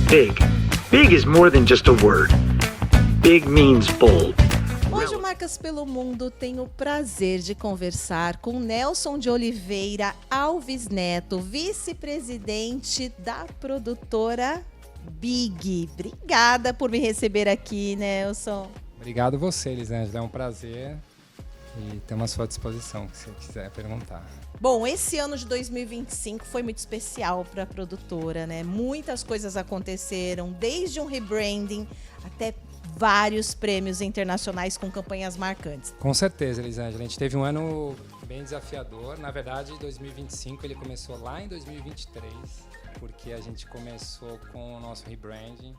Big. Big is more than just a word. Big means bold. Hoje o Marcas pelo Mundo tem o prazer de conversar com Nelson de Oliveira Alves Neto, vice-presidente da produtora Big. Obrigada por me receber aqui, Nelson. Obrigado você, Elisângela. É um prazer e estamos à sua disposição, se você quiser perguntar. Bom, esse ano de 2025 foi muito especial para a produtora, né? Muitas coisas aconteceram, desde um rebranding até vários prêmios internacionais com campanhas marcantes. Com certeza, Elisângela. A gente teve um ano bem desafiador. Na verdade, 2025 ele começou lá em 2023, porque a gente começou com o nosso rebranding.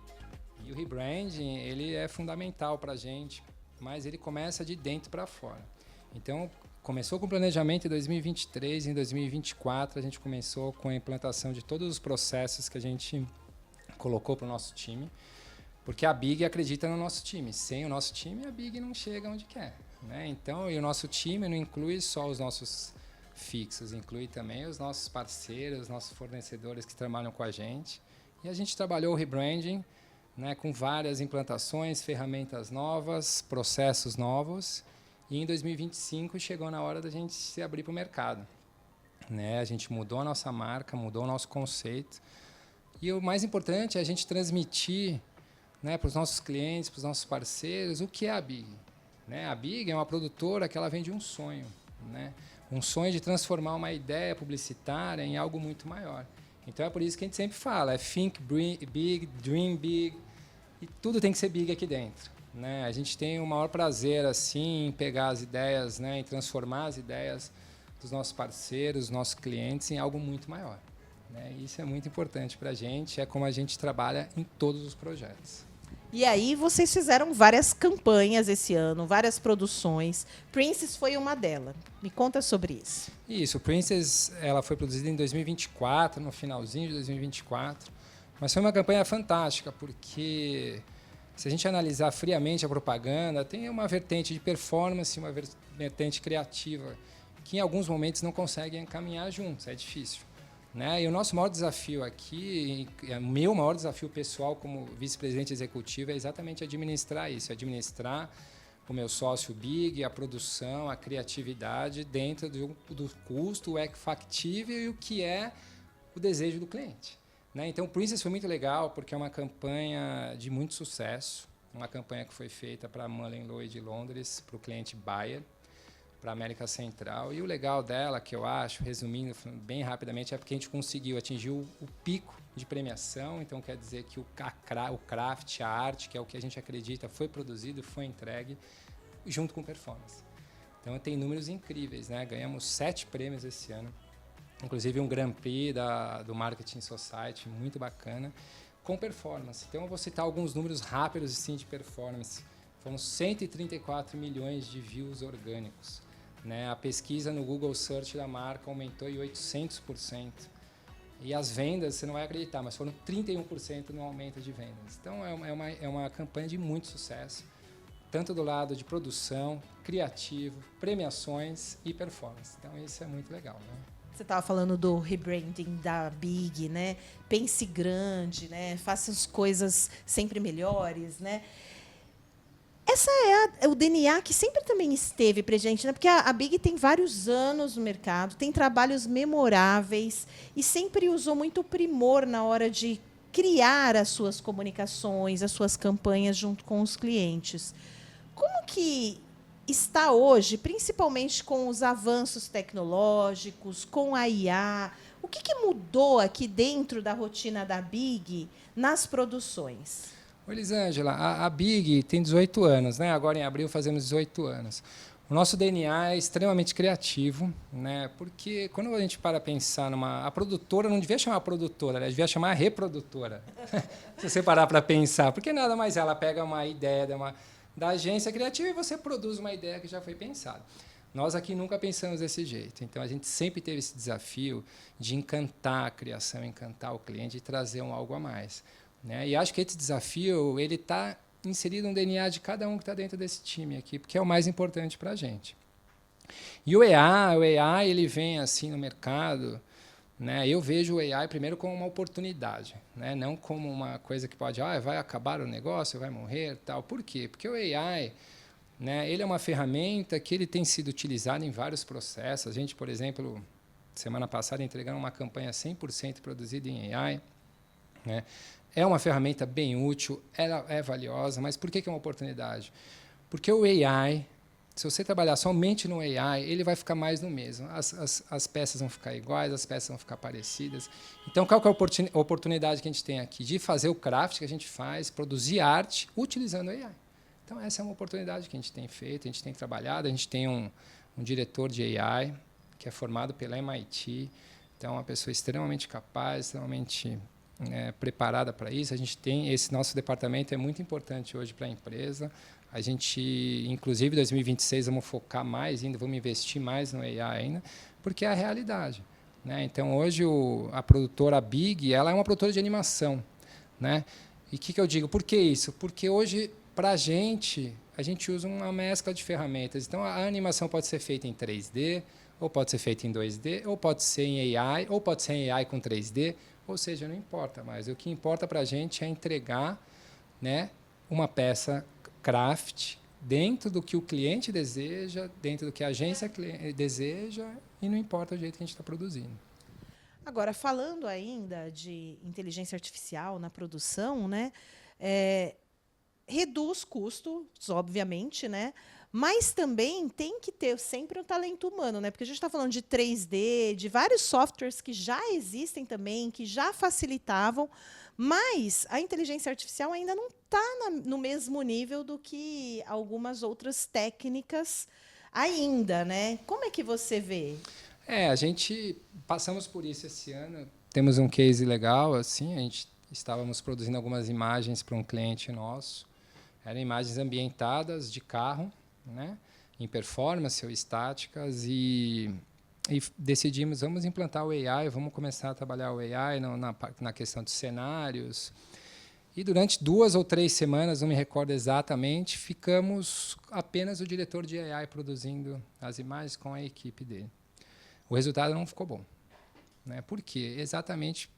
E o rebranding, ele é fundamental para a gente, mas ele começa de dentro para fora. Então, começou com o planejamento em 2023, em 2024 a gente começou com a implantação de todos os processos que a gente colocou para o nosso time, porque a Big acredita no nosso time. Sem o nosso time, a Big não chega onde quer, né? Então, e o nosso time não inclui só os nossos fixos, inclui também os nossos parceiros, os nossos fornecedores que trabalham com a gente. E a gente trabalhou o rebranding, né, com várias implantações, ferramentas novas, processos novos. E em 2025 chegou na hora da gente se abrir para o mercado, né? A gente mudou a nossa marca, mudou o nosso conceito. E o mais importante é a gente transmitir, né, para os nossos clientes, para os nossos parceiros, o que é a Big, né? A Big é uma produtora que ela vem de um sonho, né? Um sonho de transformar uma ideia publicitária em algo muito maior. Então é por isso que a gente sempre fala, é think big, dream big, e tudo tem que ser big aqui dentro, né? A gente tem o maior prazer assim, em pegar as ideias, né, em transformar as ideias dos nossos parceiros, dos nossos clientes em algo muito maior, né? Isso é muito importante para a gente, é como a gente trabalha em todos os projetos. E aí vocês fizeram várias campanhas esse ano, várias produções. Princess foi uma delas. Me conta sobre isso. Isso, Princess ela foi produzida em 2024, no finalzinho de 2024, mas foi uma campanha fantástica, porque se a gente analisar friamente a propaganda, tem uma vertente de performance, uma vertente criativa, que em alguns momentos não conseguem caminhar juntos, é difícil, né? E o nosso maior desafio aqui, o meu maior desafio pessoal como vice-presidente executivo é exatamente administrar isso, administrar o meu sócio Big, a produção, a criatividade dentro do custo, o factível e o que é o desejo do cliente, né? Então, o Princess foi muito legal porque é uma campanha de muito sucesso, uma campanha que foi feita para a Mullen Lowe de Londres, para o cliente Bayer, para a América Central. E o legal dela, que eu acho, resumindo bem rapidamente, é porque a gente conseguiu atingir o pico de premiação. Então, quer dizer que o craft, a arte, que é o que a gente acredita, foi produzido, foi entregue, junto com performance. Então, tem números incríveis, né? Ganhamos 7 prêmios esse ano. Inclusive um Grand Prix do Marketing Society, muito bacana, com performance. Então, eu vou citar alguns números rápidos assim, de performance. Foram 134 milhões de views orgânicos, né? A pesquisa no Google Search da marca aumentou em 800%. E as vendas, você não vai acreditar, mas foram 31% no aumento de vendas. Então, é uma campanha de muito sucesso, tanto do lado de produção, criativo, premiações e performance. Então, isso é muito legal, né? Você estava falando do rebranding da Big, né? Pense grande, né? Faça as coisas sempre melhores, né? Essa é o DNA que sempre também esteve presente, né? Porque a Big tem vários anos no mercado, tem trabalhos memoráveis e sempre usou muito primor na hora de criar as suas comunicações, as suas campanhas junto com os clientes. Como que está hoje, principalmente com os avanços tecnológicos, com a IA, o que mudou aqui dentro da rotina da Big nas produções? Oi, Elisângela, a Big tem 18 anos, né? Agora em abril fazemos 18 anos. O nosso DNA é extremamente criativo, né? Porque quando a gente para pensar a produtora não devia chamar produtora, ela devia chamar reprodutora. Se você parar para pensar, porque nada mais ela pega uma ideia da agência criativa e você produz uma ideia que já foi pensada. Nós aqui nunca pensamos desse jeito. Então, a gente sempre teve esse desafio de encantar a criação, encantar o cliente e trazer algo a mais, né? E acho que esse desafio ele está inserido no DNA de cada um que está dentro desse time aqui, porque é o mais importante para a gente. E o AI ele vem assim no mercado né? Eu vejo o AI primeiro como uma oportunidade, né? Não como uma coisa que pode, vai acabar o negócio, vai morrer, tal. Por quê? Porque o AI, né, ele é uma ferramenta que ele tem sido utilizado em vários processos. A gente, por exemplo, semana passada entregamos uma campanha 100% produzida em AI, né? É uma ferramenta bem útil, ela é valiosa, mas por que é uma oportunidade? Porque o AI, se você trabalhar somente no AI, ele vai ficar mais no mesmo. As peças vão ficar iguais, as peças vão ficar parecidas. Então, qual que é a oportunidade que a gente tem aqui? De fazer o craft que a gente faz, produzir arte utilizando o AI. Então, essa é uma oportunidade que a gente tem feito, a gente tem trabalhado. A gente tem um diretor de AI, que é formado pela MIT. Então, uma pessoa extremamente capaz, extremamente preparada para isso. A gente tem esse nosso departamento é muito importante hoje para a empresa. A gente, inclusive, em 2026, vamos focar mais ainda, vamos investir mais no AI ainda, porque é a realidade, né? Então, hoje, a produtora Big, ela é uma produtora de animação, né? E o que eu digo? Por que isso? Porque hoje, para a gente usa uma mescla de ferramentas. Então, a animação pode ser feita em 3D, ou pode ser feita em 2D, ou pode ser em AI, ou pode ser em AI com 3D, ou seja, não importa mais. O que importa para a gente é entregar, né, uma peça craft dentro do que o cliente deseja, dentro do que a agência deseja, e não importa o jeito que a gente está produzindo. Agora, falando ainda de inteligência artificial na produção, né, reduz custos, obviamente, né, mas também tem que ter sempre um talento humano, né, porque a gente está falando de 3D, de vários softwares que já existem também, que já facilitavam, mas a inteligência artificial ainda não está no mesmo nível do que algumas outras técnicas ainda, né? Como é que você vê? A gente passamos por isso esse ano. Temos um case legal, assim, a gente estávamos produzindo algumas imagens para um cliente nosso. Eram imagens ambientadas de carro, né, em performance ou estáticas, e decidimos, vamos implantar o AI, vamos começar a trabalhar o AI na questão de cenários. E durante 2 ou 3 semanas, não me recordo exatamente, ficamos apenas o diretor de AI produzindo as imagens com a equipe dele. O resultado não ficou bom, né? Por quê? Exatamente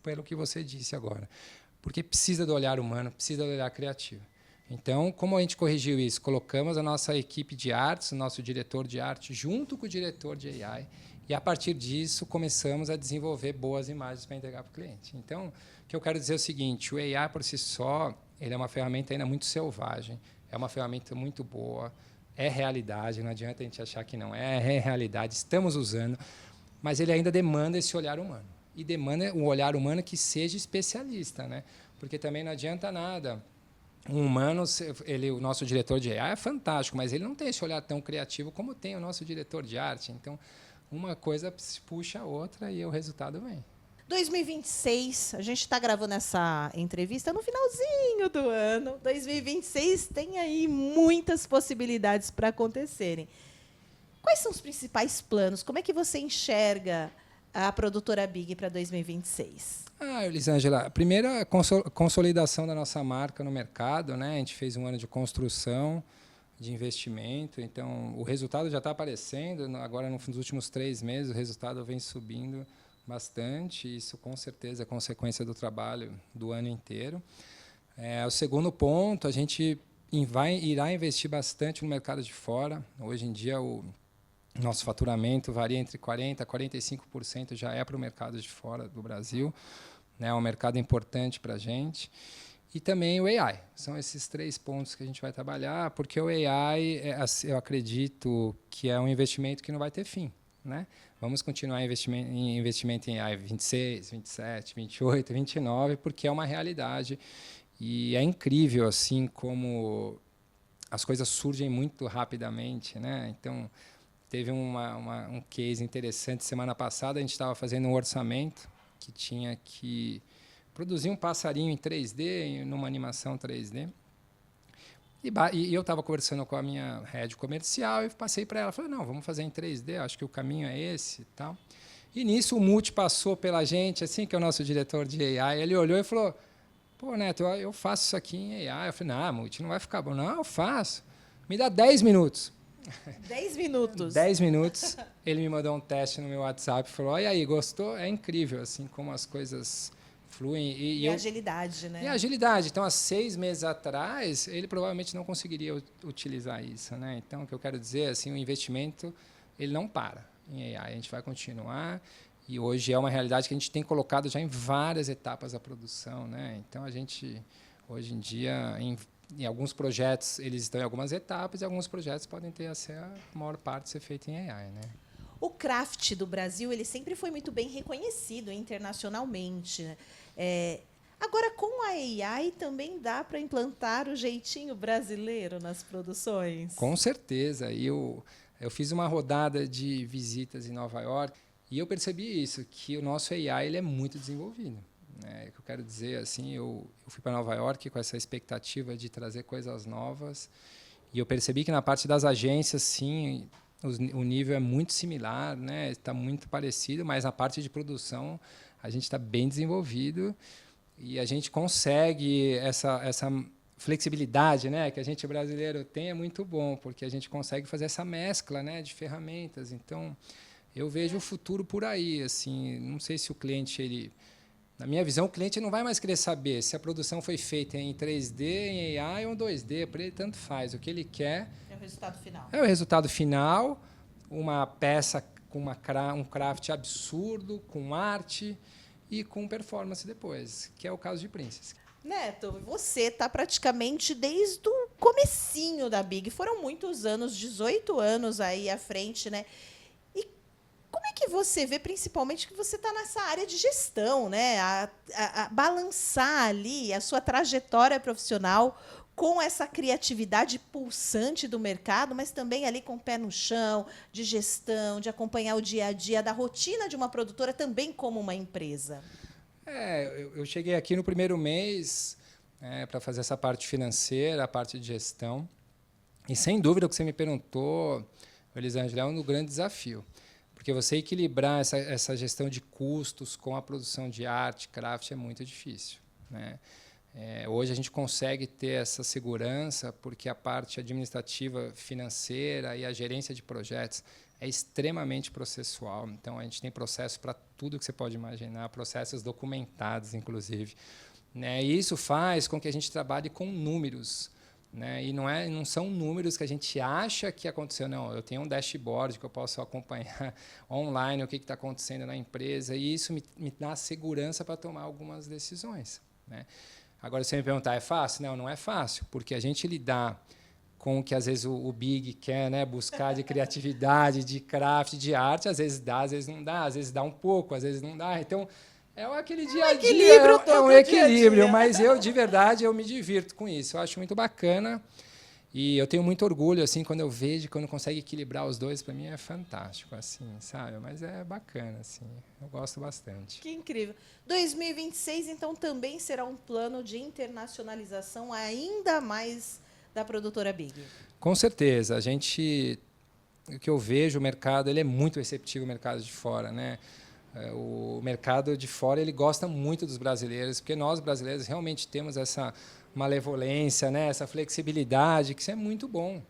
pelo que você disse agora. Porque precisa do olhar humano, precisa do olhar criativo. Então, como a gente corrigiu isso? Colocamos a nossa equipe de artes, o nosso diretor de arte, junto com o diretor de AI, e, a partir disso, começamos a desenvolver boas imagens para entregar para o cliente. Então, o que eu quero dizer é o seguinte, o AI, por si só, ele é uma ferramenta ainda muito selvagem, é uma ferramenta muito boa, é realidade, não adianta a gente achar que não é realidade, estamos usando, mas ele ainda demanda esse olhar humano. E demanda um olhar humano que seja especialista, né? Porque também não adianta nada. Um humano, o nosso diretor de AI é fantástico, mas ele não tem esse olhar tão criativo como tem o nosso diretor de arte. Então, uma coisa puxa a outra e o resultado vem. 2026, a gente está gravando essa entrevista no finalzinho do ano. 2026 tem aí muitas possibilidades para acontecerem. Quais são os principais planos? Como é que você enxerga a produtora Big para 2026? Elisângela, a primeira consolidação da nossa marca no mercado, né? A gente fez um ano de construção, de investimento, então o resultado já está aparecendo. Agora, nos últimos 3 meses, o resultado vem subindo bastante. Isso, com certeza, é consequência do trabalho do ano inteiro. O segundo ponto, a gente irá investir bastante no mercado de fora. Hoje em dia, o nosso faturamento varia entre 40% a 45% já é para o mercado de fora do Brasil. É um mercado importante para a gente. E também o AI. São esses 3 pontos que a gente vai trabalhar, porque o AI, eu acredito que é um investimento que não vai ter fim, né? Vamos continuar investimento em AI 26, 27, 28, 29, porque é uma realidade. E é incrível assim como as coisas surgem muito rapidamente, né? Então, teve um case interessante. Semana passada, a gente estava fazendo um orçamento que tinha que produzir um passarinho em 3D, numa animação 3D. E eu estava conversando com a minha head comercial e passei para ela. Falei, não, vamos fazer em 3D, acho que o caminho é esse. Tal. E nisso o Multi passou pela gente, assim, que é o nosso diretor de AI. Ele olhou e falou, pô, Neto, eu faço isso aqui em AI. Eu falei, não, Multi, não vai ficar bom. Não, eu faço. Me dá 10 minutos. 10 minutos. 10 minutos, ele me mandou um teste no meu WhatsApp e falou, olha aí, gostou? É incrível, assim, como as coisas fluem. E agilidade, né? E a agilidade. Então, há 6 meses atrás, ele provavelmente não conseguiria utilizar isso, né? Então, o que eu quero dizer, assim, o investimento, ele não para em AI. A gente vai continuar e hoje é uma realidade que a gente tem colocado já em várias etapas da produção, né? Então, a gente, hoje em dia, em alguns projetos, eles estão em algumas etapas e alguns projetos podem ter a maior parte ser feita em AI, né? O craft do Brasil, ele sempre foi muito bem reconhecido internacionalmente, né? Agora, com a AI, também dá para implantar o jeitinho brasileiro nas produções? Com certeza. Eu fiz uma rodada de visitas em Nova York e eu percebi isso, que o nosso AI ele é muito desenvolvido. O que eu quero dizer, assim, eu fui para Nova York com essa expectativa de trazer coisas novas e eu percebi que na parte das agências, sim, o nível é muito similar, né? Está muito parecido, mas na parte de produção a gente está bem desenvolvido e a gente consegue essa flexibilidade, né, que a gente brasileiro tem é muito bom, porque a gente consegue fazer essa mescla, né, de ferramentas. Então, eu vejo o futuro por aí. Assim, não sei se o cliente, na minha visão, o cliente não vai mais querer saber se a produção foi feita em 3D, em AI ou em 2D. Para ele, tanto faz. O que ele quer é o resultado final. É o resultado final, uma peça com um craft absurdo, com arte e com performance depois, que é o caso de Princess. Neto, você está praticamente desde o comecinho da Big. Foram muitos anos, 18 anos aí à frente, né? E como é que você vê, principalmente, que você está nessa área de gestão, né? A balançar ali a sua trajetória profissional com essa criatividade pulsante do mercado, mas também ali com o pé no chão, de gestão, de acompanhar o dia a dia da rotina de uma produtora, também como uma empresa. Eu cheguei aqui no primeiro mês para fazer essa parte financeira, a parte de gestão. E, sem dúvida, o que você me perguntou, Elisângela, é um grande desafio. Porque você equilibrar essa gestão de custos com a produção de arte, craft, é muito difícil, né? Hoje a gente consegue ter essa segurança porque a parte administrativa financeira e a gerência de projetos é extremamente processual. Então, a gente tem processo para tudo que você pode imaginar, processos documentados, inclusive, né? E isso faz com que a gente trabalhe com números, né? E não são números que a gente acha que aconteceu. Não, eu tenho um dashboard que eu posso acompanhar online o que está acontecendo na empresa e isso me dá segurança para tomar algumas decisões, né? Agora, você me perguntar, é fácil? Não, não é fácil, porque a gente lidar com o que, às vezes, o Big quer, né, buscar de criatividade, de craft, de arte, às vezes dá, às vezes não dá, às vezes dá um pouco, às vezes não dá. Então, aquele dia a dia, é um equilíbrio, mas eu, de verdade, eu me divirto com isso. Eu acho muito bacana e eu tenho muito orgulho, assim, quando eu vejo, quando consegue equilibrar os dois, para mim é fantástico, assim, sabe? Mas é bacana, assim, eu gosto bastante. Que incrível. 2026, então, também será um plano de internacionalização ainda mais da produtora Big. Com certeza. O que eu vejo, o mercado, ele é muito receptivo, o mercado de fora, né? O mercado de fora ele gosta muito dos brasileiros, porque nós, brasileiros, realmente temos essa malevolência, né? Essa flexibilidade, que isso é muito bom,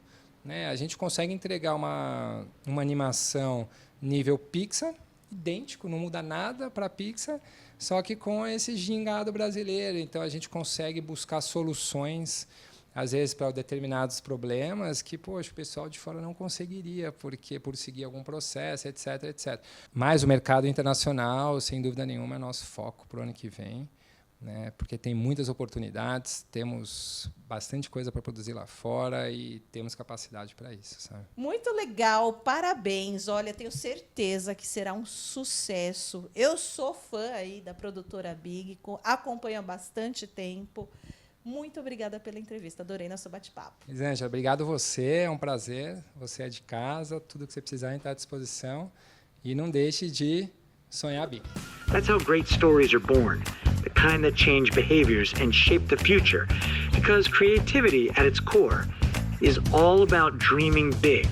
né? A gente consegue entregar uma animação nível Pixar, idêntico, não muda nada para a Pixar, só que com esse gingado brasileiro. Então, a gente consegue buscar soluções, às vezes, para determinados problemas que, poxa, o pessoal de fora não conseguiria, porque por seguir algum processo, etc, etc. Mas o mercado internacional, sem dúvida nenhuma, é nosso foco para o ano que vem, né? Porque tem muitas oportunidades, temos bastante coisa para produzir lá fora e temos capacidade para isso, sabe? Muito legal, parabéns. Olha, tenho certeza que será um sucesso. Eu sou fã aí da produtora Big, acompanho há bastante tempo. Muito obrigada pela entrevista, adorei nosso bate-papo. Elisângela, obrigado você, é um prazer. Você é de casa, tudo que você precisar está à disposição. E não deixe de sonhar big. That's how great stories are born, the kind that change behaviors and shape the future. Because creativity at its core is all about dreaming big.